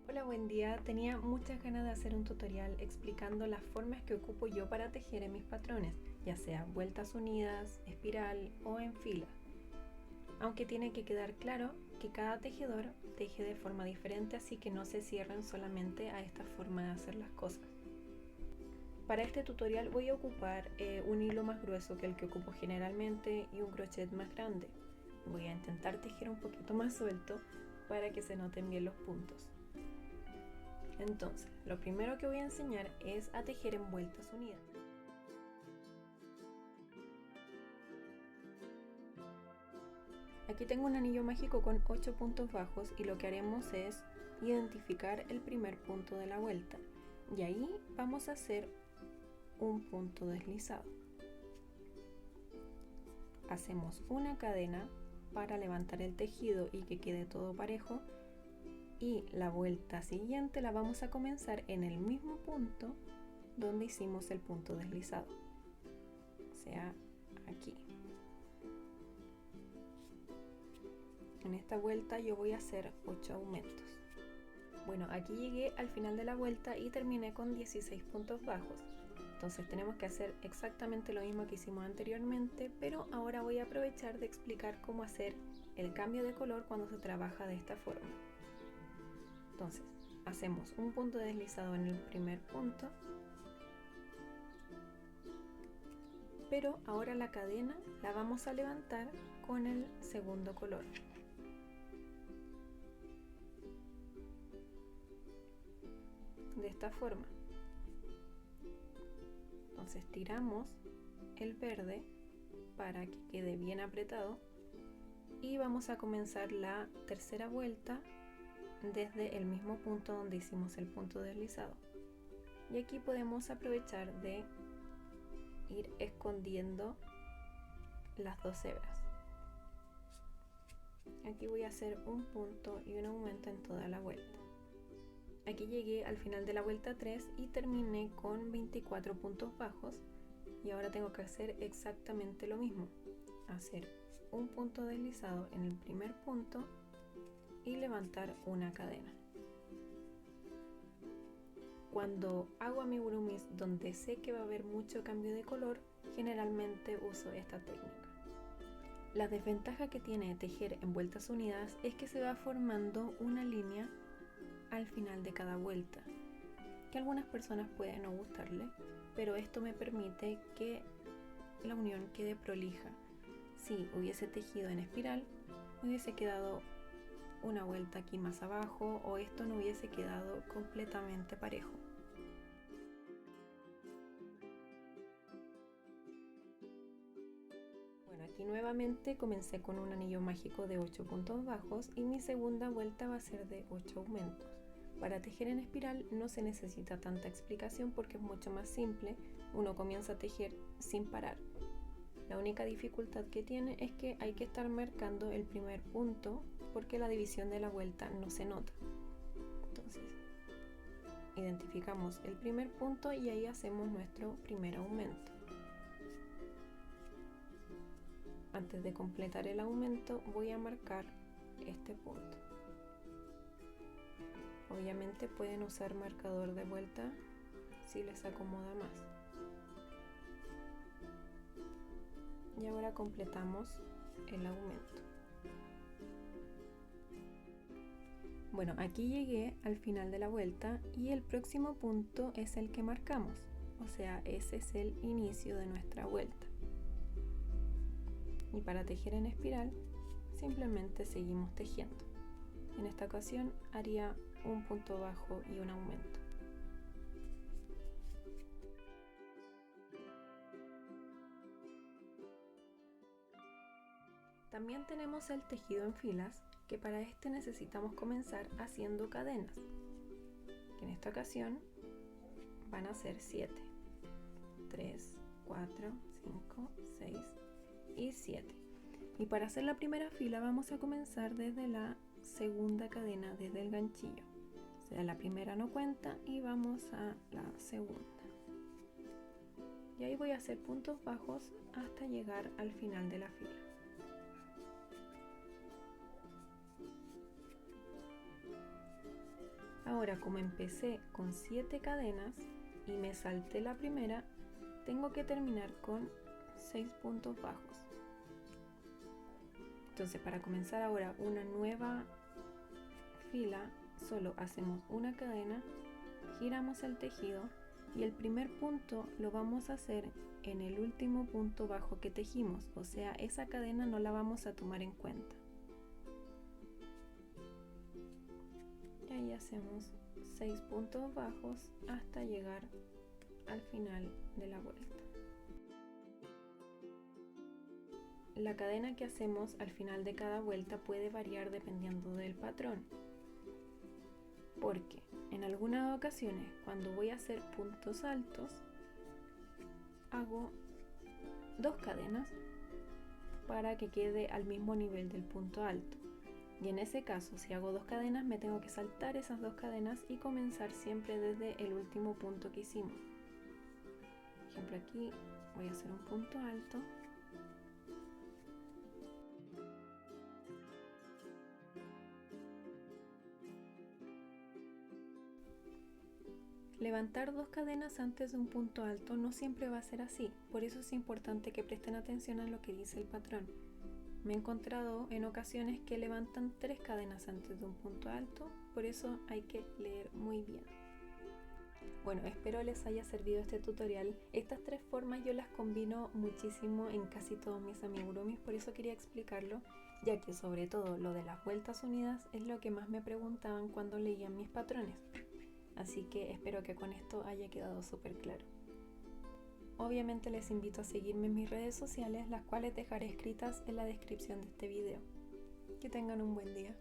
Hola, buen día. Tenía muchas ganas de hacer un tutorial explicando las formas que ocupo yo para tejer en mis patrones, ya sea vueltas unidas, espiral o en fila. Aunque tiene que quedar claro que cada tejedor teje de forma diferente, así que no se cierren solamente a esta forma de hacer las cosas. Para este tutorial voy a ocupar un hilo más grueso que el que ocupo generalmente y un crochet más grande. Voy a intentar tejer un poquito más suelto para que se noten bien los puntos. Entonces, lo primero que voy a enseñar es a tejer en vueltas unidas. Aquí tengo un anillo mágico con 8 puntos bajos y lo que haremos es identificar el primer punto de la vuelta y ahí vamos a hacer un punto deslizado. Hacemos una cadena para levantar el tejido y que quede todo parejo, y la vuelta siguiente la vamos a comenzar en el mismo punto donde hicimos el punto deslizado, o sea, aquí. En esta vuelta yo voy a hacer 8 aumentos. Bueno, aquí llegué al final de la vuelta y terminé con 16 puntos bajos. Entonces tenemos que hacer exactamente lo mismo que hicimos anteriormente, pero ahora voy a aprovechar de explicar cómo hacer el cambio de color cuando se trabaja de esta forma. Entonces, hacemos un punto deslizado en el primer punto, pero ahora la cadena la vamos a levantar con el segundo color. De esta forma. Entonces tiramos el verde para que quede bien apretado y vamos a comenzar la tercera vuelta desde el mismo punto donde hicimos el punto deslizado. Y aquí podemos aprovechar de ir escondiendo las dos hebras. Aquí voy a hacer un punto y un aumento en toda la vuelta. Aquí llegué al final de la vuelta 3 y terminé con 24 puntos bajos, y ahora tengo que hacer exactamente lo mismo, hacer un punto deslizado en el primer punto y levantar una cadena. Cuando hago amigurumis donde sé que va a haber mucho cambio de color, generalmente uso esta técnica. La desventaja que tiene tejer en vueltas unidas es que se va formando una línea al final de cada vuelta, que a algunas personas puede no gustarle, pero esto me permite que la unión quede prolija. Si hubiese tejido en espiral, hubiese quedado una vuelta aquí más abajo, o esto no hubiese quedado completamente parejo. Bueno, aquí nuevamente comencé con un anillo mágico de 8 puntos bajos y mi segunda vuelta va a ser de 8 aumentos. Para tejer en espiral no se necesita tanta explicación porque es mucho más simple, uno comienza a tejer sin parar. La única dificultad que tiene es que hay que estar marcando el primer punto porque la división de la vuelta no se nota. Entonces, identificamos el primer punto y ahí hacemos nuestro primer aumento. Antes de completar el aumento voy a marcar este punto. Obviamente pueden usar marcador de vuelta si les acomoda más. Y ahora completamos el aumento. Bueno, aquí llegué al final de la vuelta y el próximo punto es el que marcamos, o sea, ese es el inicio de nuestra vuelta. Y para tejer en espiral simplemente seguimos tejiendo. En esta ocasión haría un punto bajo y un aumento. También tenemos el tejido en filas, que para este necesitamos comenzar haciendo cadenas, que en esta ocasión van a ser 7, 3, 4, 5, 6 y 7. Y para hacer la primera fila vamos a comenzar desde la segunda cadena, desde el ganchillo. O sea, la primera no cuenta y vamos a la segunda. Y ahí voy a hacer puntos bajos hasta llegar al final de la fila. Ahora, como empecé con 7 cadenas y me salté la primera, tengo que terminar con 6 puntos bajos. Entonces, para comenzar ahora una nueva fila, solo hacemos una cadena, giramos el tejido y el primer punto lo vamos a hacer en el último punto bajo que tejimos, o sea, esa cadena no la vamos a tomar en cuenta. Y ahí hacemos 6 puntos bajos hasta llegar al final de la vuelta. La cadena que hacemos al final de cada vuelta puede variar dependiendo del patrón, porque en algunas ocasiones cuando voy a hacer puntos altos hago 2 cadenas para que quede al mismo nivel del punto alto, y en ese caso si hago 2 cadenas me tengo que saltar esas 2 cadenas y comenzar siempre desde el último punto que hicimos. Por ejemplo, aquí voy a hacer un punto alto, levantar 2 cadenas antes de un punto alto no siempre va a ser así, por eso es importante que presten atención a lo que dice el patrón. Me he encontrado en ocasiones que levantan 3 cadenas antes de un punto alto, por eso hay que leer muy bien. Bueno, espero les haya servido este tutorial. Estas 3 formas yo las combino muchísimo en casi todos mis amigurumis, por eso quería explicarlo, ya que sobre todo lo de las vueltas unidas es lo que más me preguntaban cuando leían mis patrones. Así que espero que con esto haya quedado súper claro. Obviamente les invito a seguirme en mis redes sociales, las cuales dejaré escritas en la descripción de este video. Que tengan un buen día.